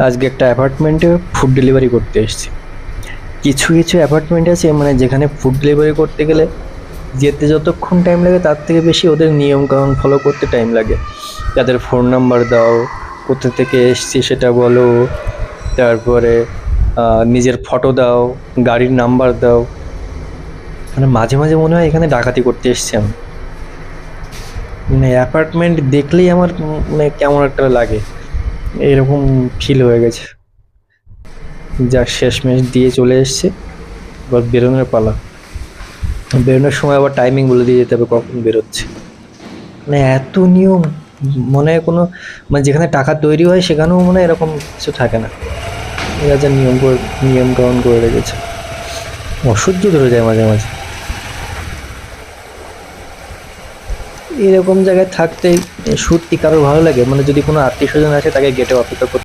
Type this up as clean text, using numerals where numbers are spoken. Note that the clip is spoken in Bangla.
আজকে একটা অ্যাপার্টমেন্টে ফুড ডেলিভারি করতে এসেছি। কিছু কিছু অ্যাপার্টমেন্ট আছে মানে যেখানে ফুড ডেলিভারি করতে গেলে যেতে যতক্ষণ টাইম লাগে তার থেকে বেশি ওদের নিয়ম কানুন ফলো করতে টাইম লাগে। তাদের ফোন নাম্বার দাও, কোথা থেকে এসছি সেটা বলো, তারপরে নিজের ফটো দাও, গাড়ির নাম্বার দাও। মানে মাঝে মাঝে মনে হয় এখানে ডাকাতি করতে এসছি আমি। মানে অ্যাপার্টমেন্ট দেখলেই আমার মানে কেমন একটা লাগে, এরকম ফিল হয়ে গেছে। যাক, শেষমেশ দিয়ে চলে এসছে, এবার বেরোনোর পালা। বেরোনোর সময় আবার টাইমিং বলে দিয়ে যেতে হবে কখন বেরোচ্ছে। মানে এত নিয়ম, মনে হয় কোনো মানে যেখানে টাকা তৈরি হয় সেখানেও মনে হয় এরকম কিছু থাকে না। এরা যা নিয়ম কানুন করে রেখেছে, অসহ্য ধরে যায় মাঝে মাঝে। এরকম জায়গায় থাকতে সত্যি কারোর ভালো লাগে? মানে যদি কোনো আত্মীয় স্বজন আসে তাকে গেটে অপেক্ষা করতে